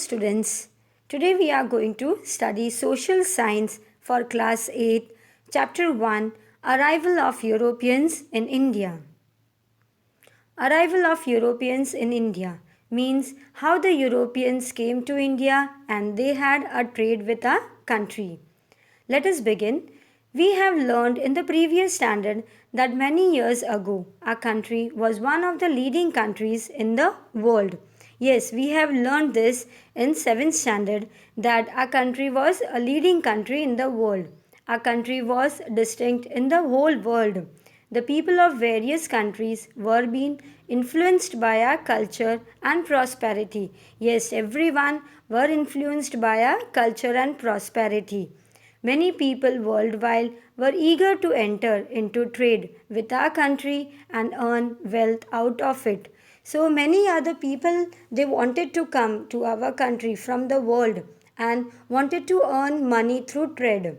students. Today we are going to study social science for class 8, chapter 1, Arrival of Europeans in India. Arrival of Europeans in India means how the Europeans came to India and they had a trade with our country. Let us begin. We have learned in the previous standard that many years ago our country was one of the leading countries in the world. Yes, we have learned this in 7th standard that our country was a leading country in the world. Our country was distinct in the whole world. The people of various countries were being influenced by our culture and prosperity. Yes, everyone were influenced by our culture and prosperity. Many people worldwide were eager to enter into trade with our country and earn wealth out of it. So many other people they wanted to come to our country from the world and wanted to earn money through trade.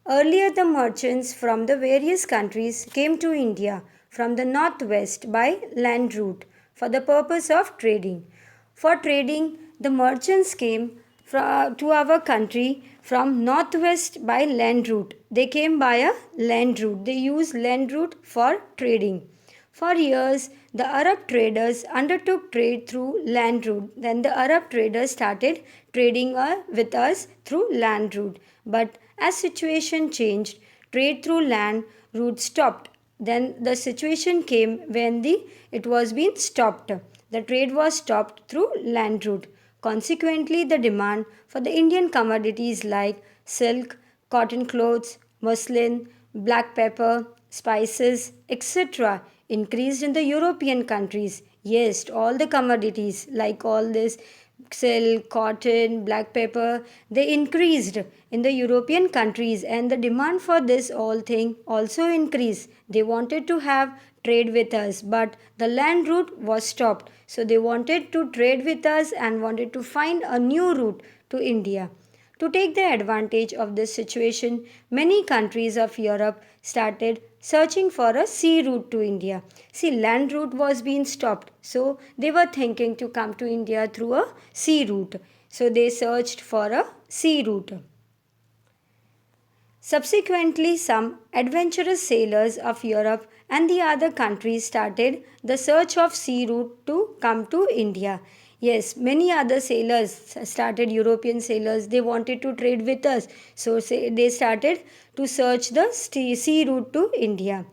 Earlier, the merchants from the various countries came to India from the northwest by land route for the purpose of trading. For trading, the merchants came to our country from northwest by land route. They came by a land route. They used land route for trading. For years, the Arab traders undertook trade through land route. Then the Arab traders started trading with us through land route. But as situation changed, trade through land route stopped. Then the situation came when it was being stopped. The trade was stopped through land route. Consequently, the demand for the Indian commodities like silk, cotton clothes, muslin, black pepper, spices, etc. increased in the European countries. Yes, all the commodities like all this silk, cotton, black pepper, they increased in the European countries and the demand for this all thing also increased. They wanted to have trade with us, but the land route was stopped. So they wanted to trade with us and wanted to find a new route to India. To take the advantage of this situation, many countries of Europe started searching for a sea route to India. See, land route was being stopped, so they were thinking to come to India through a sea route. So they searched for a sea route. Subsequently, some adventurous sailors of Europe and the other countries started the search of sea route to come to India. Yes, many other sailors started, European sailors, they wanted to trade with us. So they started to search the sea route to India.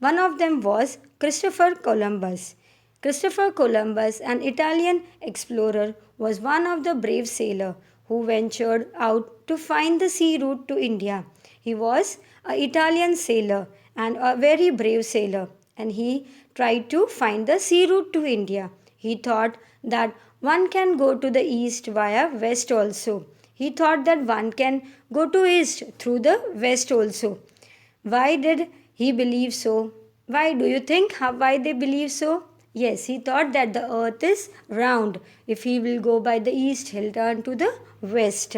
One of them was Christopher Columbus. Christopher Columbus, an Italian explorer, was one of the brave sailors who ventured out to find the sea route to India. He was an Italian sailor and a very brave sailor, and he tried to find the sea route to India. He thought that one can go to the east via west also. He thought that one can go to east through the west also. Why did he believe so? Why do you think why they believe so? Yes, he thought that the earth is round. If he will go by the east, he'll turn to the west.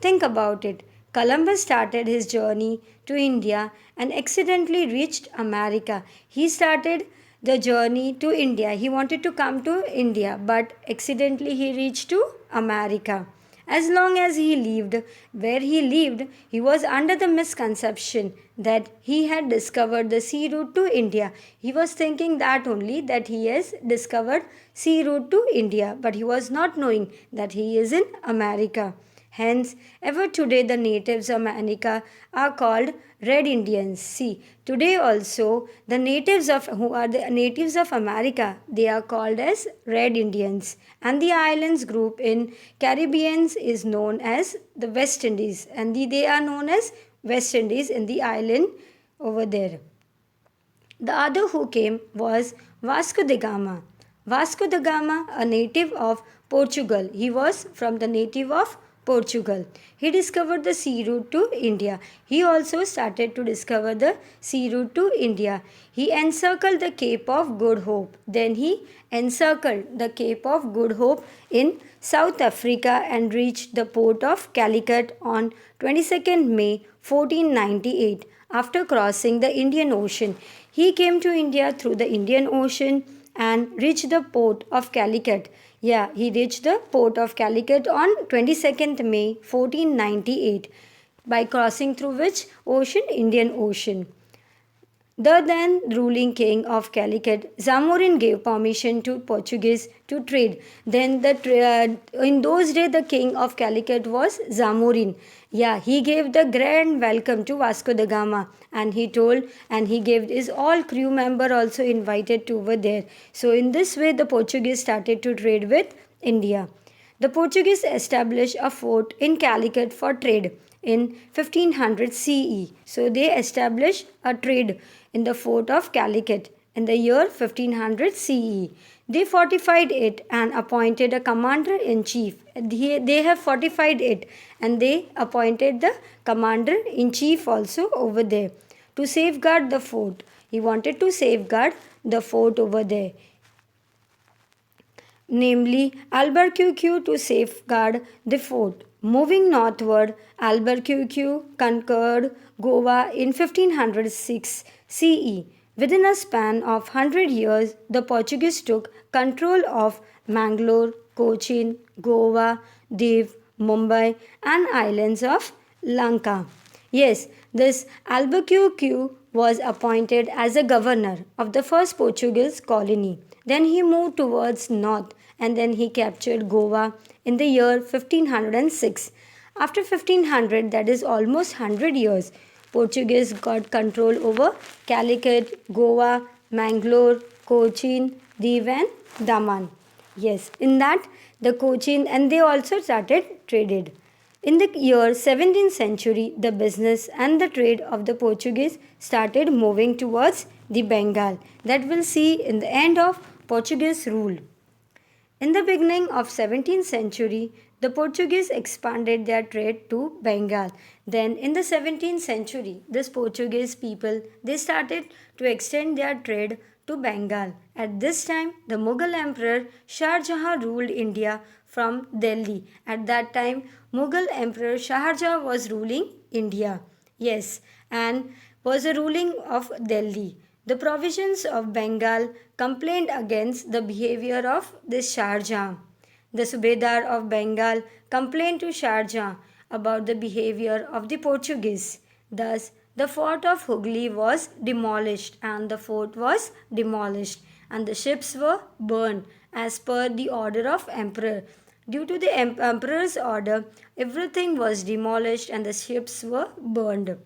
Think about it. Columbus started his journey to India and accidentally reached America. He started the journey to India. He wanted to come to India, but accidentally he reached to America. As long as he lived where he lived, he was under the misconception that he had discovered the sea route to India. He was thinking that only that he has discovered sea route to India, but he was not knowing that he is in America. Hence, ever today the natives of America are called Red Indians. See, today also the natives of who are the natives of America, they are called as Red Indians. And the islands group in Caribbean is known as the West Indies, and they are known as West Indies in the island over there. The other who came was Vasco da Gama. Vasco da Gama, a native of Portugal. He was from the native of Portugal. He discovered the sea route to India. He also started to discover the sea route to India. He encircled the Cape of Good Hope. Then he encircled the Cape of Good Hope in South Africa and reached the port of Calicut on 22nd May 1498 after crossing the Indian Ocean. He came to India through the Indian Ocean and reached the port of Calicut. Yeah, he reached the port of Calicut on 22nd May 1498 by crossing through which ocean? Indian Ocean. The then ruling king of Calicut, Zamorin, gave permission to Portuguese to trade. Then in those days the king of Calicut was Zamorin. Yeah, he gave the grand welcome to Vasco da Gama, and he told, and he gave his all crew member also invited to over there. So in this way the Portuguese started to trade with India. The Portuguese established a fort in Calicut for trade in 1500 CE. So they established a trade in the fort of Calicut in the year 1500 CE. They fortified it and appointed a commander in chief. They have fortified it and they appointed the commander in chief also over there to safeguard the fort. He wanted to safeguard the fort over there, namely Albuquerque, to safeguard the fort. Moving northward, Albuquerque conquered Goa in 1506 CE. Within a span of 100 years, the Portuguese took control of Mangalore, Cochin, Goa, Div, Mumbai, and islands of Lanka. Yes, this Albuquerque was appointed as a governor of the first Portuguese colony. Then he moved towards north and then he captured Goa in the year 1506. After 1500, that is almost 100 years, Portuguese got control over Calicut, Goa, Mangalore, Cochin, Div and Daman. Yes, in that the Cochin, and they also started traded. In the year 17th century, the business and the trade of the Portuguese started moving towards the Bengal. That we'll see in the end of Portuguese rule. In the beginning of 17th century, the Portuguese expanded their trade to Bengal. Then in the 17th century, this Portuguese people, they started to extend their trade to Bengal. At this time, the Mughal Emperor Shah Jahan ruled India from Delhi. At that time, Mughal Emperor Shah Jahan was ruling India. Yes, and was a ruling of Delhi. The provisions of Bengal complained against the behavior of this Shah Jahan. The Subedar of Bengal complained to Shah Jahan about the behavior of the Portuguese. Thus, the fort of Hooghly was demolished and the fort was demolished and the ships were burned as per the order of emperor. Due to the emperor's order, everything was demolished and the ships were burned.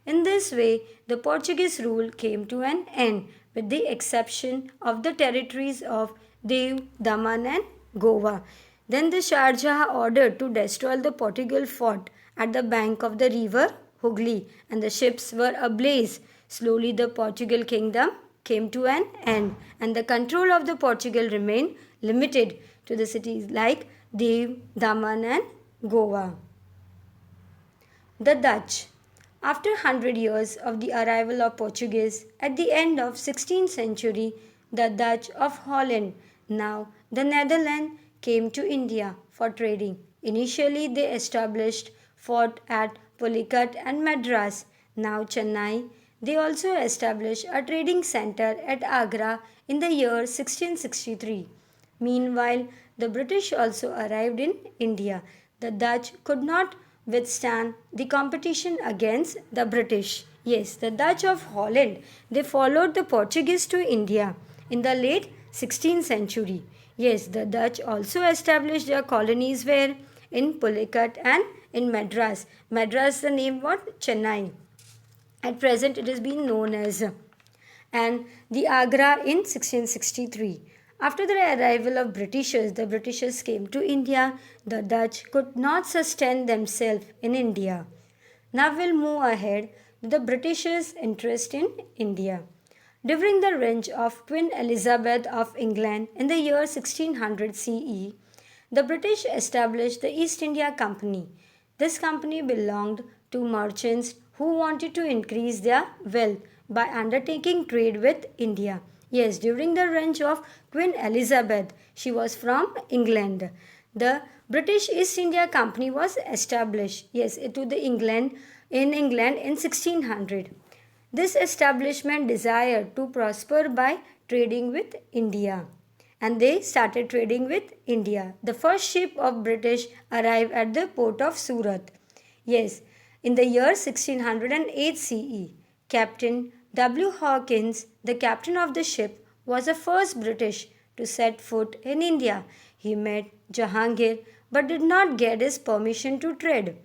In this way, the Portuguese rule came to an end with the exception of the territories of Diu, Daman and Goa. Then the Shah Jahan ordered to destroy the Portugal fort at the bank of the river Hooghly and the ships were ablaze. Slowly the Portugal kingdom came to an end and the control of the Portugal remained limited to the cities like Diu, Daman and Goa. The Dutch. After 100 years of the arrival of Portuguese at the end of 16th century, the Dutch of Holland, now the Netherlands, came to India for trading. Initially they established fort at Pulicat and Madras, now Chennai. They also established a trading center at Agra in the year 1663. Meanwhile, the British also arrived in India. The Dutch could not withstand the competition against the British. Yes, the Dutch of Holland, they followed the Portuguese to India in the late 16th century. Yes, the Dutch also established their colonies where in Pulicat and in Madras. Madras, the name what? Chennai. At present it is being known as, and the Agra in 1663. After the arrival of Britishers, the Britishers came to India. The Dutch could not sustain themselves in India. Now we'll move ahead to the Britishers' interest in India. During the reign of Queen Elizabeth of England in the year 1600 CE, the British established the East India Company. This company belonged to merchants who wanted to increase their wealth by undertaking trade with India. Yes, during the reign of Queen Elizabeth, she was from England. The British East India Company was established, yes, to the England in 1600. This establishment desired to prosper by trading with India. and they started trading with India. The first ship of British arrived at the port of Surat. Yes, in the year 1608 CE, Captain W. Hawkins, the captain of the ship, was the first British to set foot in India. He met Jahangir but did not get his permission to trade.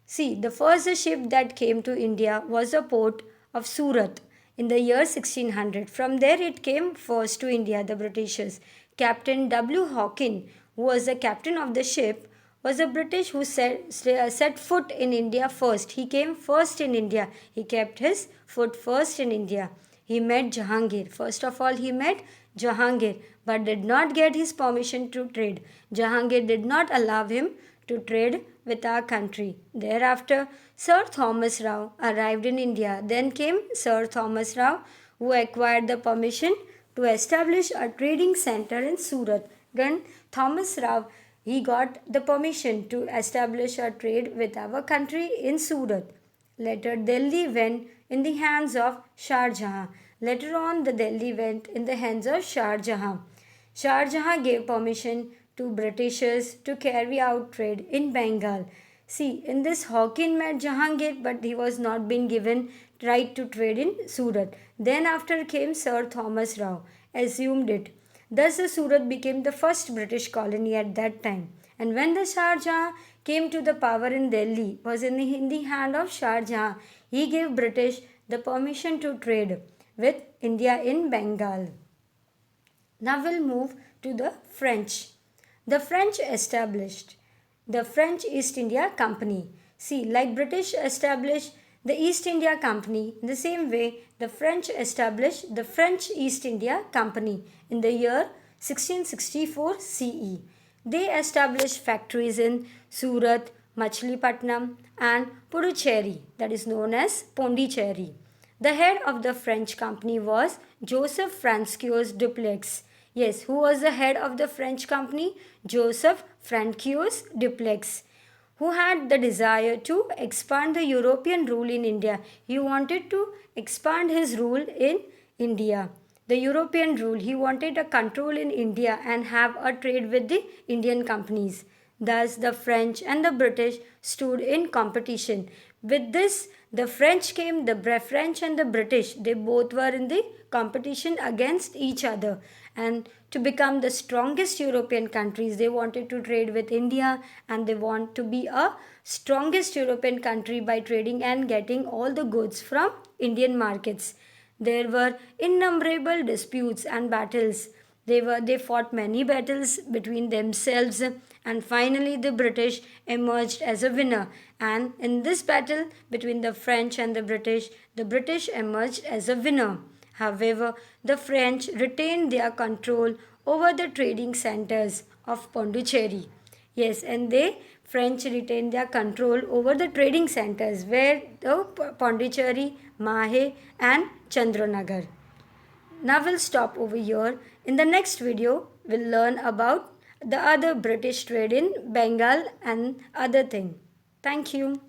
See, the first ship that came to India was the port of Surat in the year 1600. From there, it came first to India, the Britishers. Captain W. Hawkin, who was the captain of the ship, was a British who set foot in India first. He came first in India. He kept his foot first in India. He met Jahangir. First of all, he met Jahangir but did not get his permission to trade. Jahangir did not allow him to trade with our country. Thereafter, Sir Thomas Rao arrived in India. Then came Sir Thomas Rao, who acquired the permission to establish a trading center in Surat. Then Thomas Rao, he got the permission to establish a trade with our country in Surat. Later, Delhi went in the hands of Shah Jahan. Later on, the Delhi went in the hands of Shah Jahan. Shah Jahan gave permission to Britishers to carry out trade in Bengal. See, in this Hawkin met Jahangir, but he was not been given right to trade in Surat. Then after came Sir Thomas Rao, assumed it. Thus the Surat became the first British colony at that time. And when the Shah Jahan came to the power in Delhi, was in the hand of Shah Jahan. He gave British the permission to trade with India in Bengal. Now we'll move to the French. The French established the French East India Company. See, like British established the East India Company, in the same way the French established the French East India Company in the year 1664 CE. They established factories in Surat, Machilipatnam and Puducherry, that is known as Pondicherry. The head of the French company was Joseph Francois Dupleix. Yes, who was the head of the French company? Joseph Francois Dupleix, who had the desire to expand the European rule in India. He wanted to expand his rule in India. The European rule, he wanted a control in India and have a trade with the Indian companies. Thus, the French and the British stood in competition. With this, the French came, the French and the British, they both were in the competition against each other. And to become the strongest European countries, they wanted to trade with India and they want to be a strongest European country by trading and getting all the goods from Indian markets. There were innumerable disputes and battles. They fought many battles between themselves and finally the British emerged as a winner. And in this battle between the French and the British emerged as a winner. However, the French retained their control over the trading centers of Pondicherry. Yes, and they French retained their control over the trading centers where the Pondicherry, Mahe and Chandranagar. Now we'll stop over here. In the next video, we'll learn about the other British trade in Bengal and other thing. Thank you.